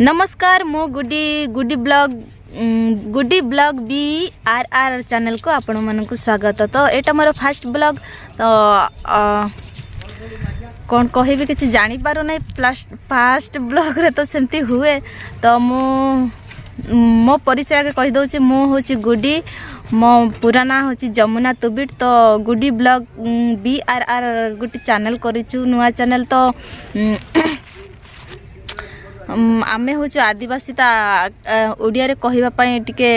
नमस्कार मो गुडी blog BRR channel को आपण मानक स्वागत। तो एटा मोर फर्स्ट ब्लॉग तो कौन कहि किसी जानी पारो नहीं फास्ट ब्लॉग रे तो सेमती हुए। तो मो परिचय आगे कही दउची मो होची गुडी मो पूरा ना होची जमुना तुबिट। तो गुडी ब्लॉग BRR गुटी चैनल करिछु नुआ चैनल। तो आमे हूँ आदिवासी ओडिया रे कहवा टिके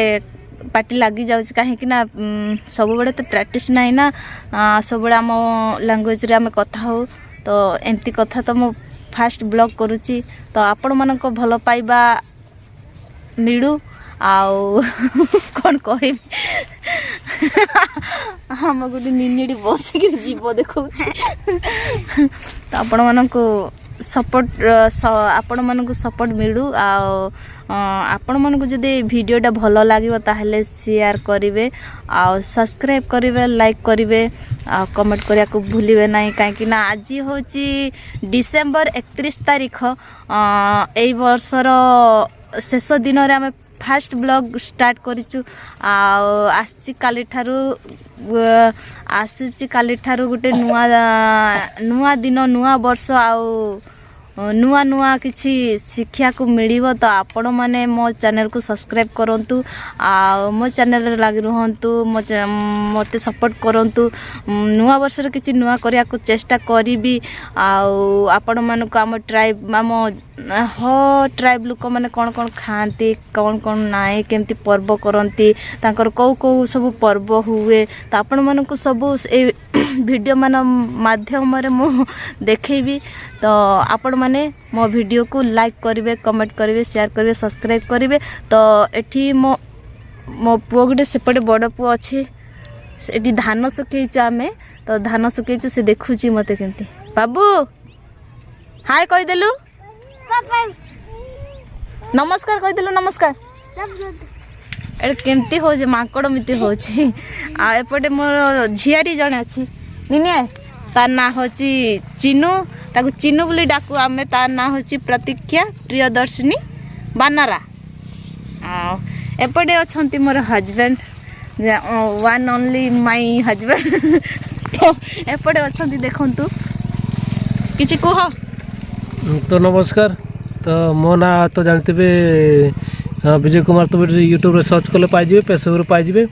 पार्टी लगी जाऊँ कहीं सब बड़े तो प्रैक्टिस नहीं ना सब बड़े आम लैंग्वेज रे आमे कथा हो। तो एमती कथा तो मो फास्ट ब्लॉग करुच्ची। तो आपण मानक भल पाइबा मिलू आउ कौन कह हम गोटे निनिडी बसिक जीव देखा। तो आपण मानक सपोर्ट आपण मानक सपोर्ट मिलू आपण मानक जदि वीडियोटा भल लगे ताहले शेयर करेंगे आ सब्सक्राइब करेंगे लाइक करेंगे आ कमेंट करिया को भूलिबे नहीं। कहीं आज हूँ डिसेम्बर 31 तारीख एई वर्षर शेष दिन रे आमे फास्ट ब्लॉग स्टार्ट करिछु। आसी काली ठारू गोटे नुआ दिन नुआ वर्ष आउ नुआ नुआ किछि शिक्षा को मिलिबो। तो आपण माने मो चैनल को सब्सक्राइब करंतु आ मो चैनल रे लागि रहंतु मते सपोर्ट करंतु। नुआ वर्ष रे किछि नुआ करिया को चेष्टा करिबी। आपण मानक आम ट्राइब आम ट्राइब लोक मैंने कौन कौन खाती कौन कौन नाए केमती पर्व करती तांकर कौ कौ सब पर्व हुए। तो आपण मानक सब वीडियो मान माध्यम रे मो देखेबी। तो आपण माने मो वीडियो को लाइक करेंगे कमेंट करेंगे शेयर करेंगे सब्सक्राइब करेंगे। तो एठी मो पुओ गोटे सेपटे बड़ पुओ अच्छे एटी धान सुखेच आमे। तो धान सुखेच से देखुची मते केमती बाबू हाय कहीदेलु नमस्कार कहीदेलु नमस्कार ए केमती हो माकड़ मिति हो। एपटे मोर झियारी जड़े अच्छी निनिया तार ना हूँ चिनू ताकू चिनू बोली डाकू आमे। तार ना हूँ प्रतीक्षा प्रियदर्शिनी बानारा। एपटे अच्छा मोर husband one only my husband. तो एपटे अच्छा देखु किसी कह। तो नमस्कार। तो मो ना तो जानते विजय कुमार तो यूट्यूब रे सर्च कले पाइबे फेसबुक पाइबे।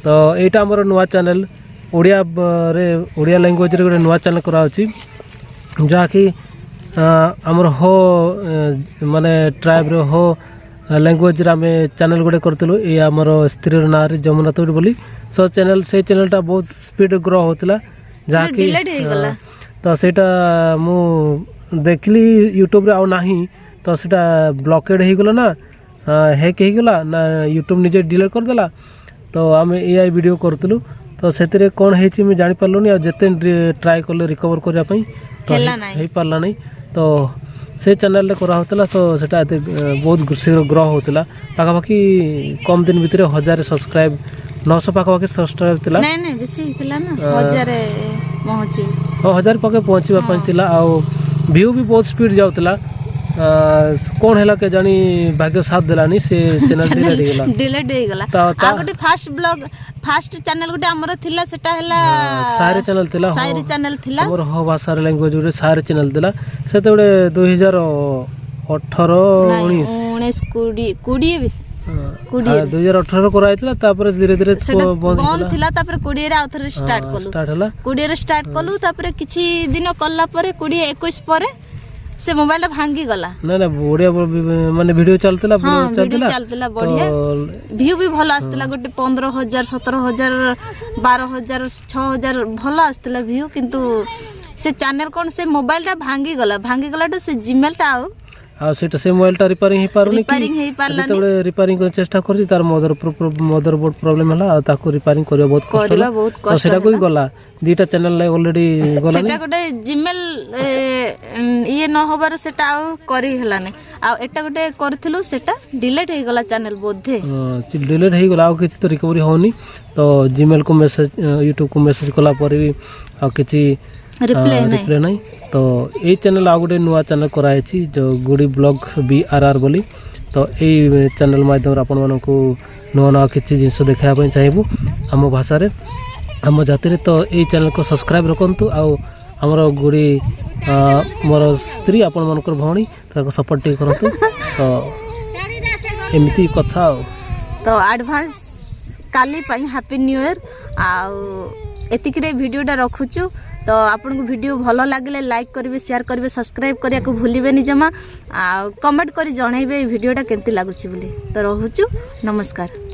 तो यहाँ आमर नुआ चैनल ओडिया लैंग्वेज रे गोटे नुआ चैनल कराची जहाँकि आमर हो माने ट्राइब रे हो लैंग्वेज रे आमे चैनल गोटे करतलु। ये आमर स्त्री ना रे जमुना तो बोली सो चैनल से चैनलटा बहुत स्पीड ग्रो होतला जहाँकि तो सेटा मु देखली यूट्यूब रे आउ नाही। तो सेटा ब्लॉकेड हो गला ना हैक हो गला ना यूट्यूब निजे डिलीट कर देला। तो आम AI वीडियो करतलु। तो सेतरे कोन हेची मैं जानि पारलुनी आ जते ट्राई करले रिकवर करिया पई तो हेई पारला नहीं। तो से चैनल रे करा होतला। तो सेटा बहुत शीघ्र ग्रो होतला पाखापाखि कम दिन भितर 1000 सब्सक्राइब 900 पाखापाखि सब्सक्राइब थिला नहीं बेसी थिला ना 1000 पहुंची 1000 पाके पहुंचीबा पई थिला। आ व्यू भी बहुत स्पीड जाउतला कौन हैला के जानी भाग्य साथ देलानी से चैनल डिलीट हो गला। आ गोटे फास्ट ब्लॉग फास्ट चैनल गोटे हमर थिला सेटा हैला सारे चैनल थिला हमर हो भाषा लैंग्वेज गोटे सारे चैनल थिला सेते गोटे 2018 19 20 भी 2018 कराई थिला। तापर धीरे धीरे बंद थिला। तापर 20 रे आउथरे स्टार्ट कलु 20 रे स्टार्ट कलु। तापर किछि दिन कल्ला परे 20 21 परे से मोबाइल भांगी गला ना ना बढ़िया माने वीडियो चलतला बढ़िया व्यू भी भल आस्तला गोटे 15,000 17,000 12,000 6,000 भल आस्तला व्यू। किंतु से चैनल कोन से मोबाइल टा भांगी गला तो से जीमेल टा आ सेटा से मोबाइल टा रिपेयरिंग हे पारुनी तो रिपेयरिंग को चेष्टा करछि तार मदरबोर्ड प्रॉब्लम हला आ ताको रिपेयरिंग करबा बहुत कष्ट होला। तो सेटा कोई गला दीटा चैनल लाई ऑलरेडी गला सेटा गोटे जीमेल ये न होबार सेटा आ करी हला नै। आ एटा गोटे करथिलु सेटा डिलीट हे गला चैनल बोधे डिलीट हे गला आ किछि तो रिकवरी होनी। तो जीमेल को मैसेज यूट्यूब को मैसेज कला पर भी आ किछि रिप्ले नहीं तो ये चैनल आ गोटे नुआ चैनल कराई जो गुड़ी ब्लॉग BRR बोली तो यही चैनल माध्यम आपण मानक नुआ नुआ किसी जिनस देखापी चाहबू आम भाषा आम जाति तो यही चैनल को सब्सक्राइब रखु आमर गुड़ी मोर स्त्री आपण मानकर भौणी सपोर्ट टे करतु तो एमती कथा तो एडवांस काली हैप्पी न्यू ईयर एतिक भिडियोटा रखुचु तो आपन को वीडियो भलो लगे लाइक करेंगे शेयर करेंगे सब्सक्राइब करिया को भूलिबेनी जमा आ कमेंट करी जणाइबे वीडियोटा केमती लागुची बोली तो रहूचु नमस्कार।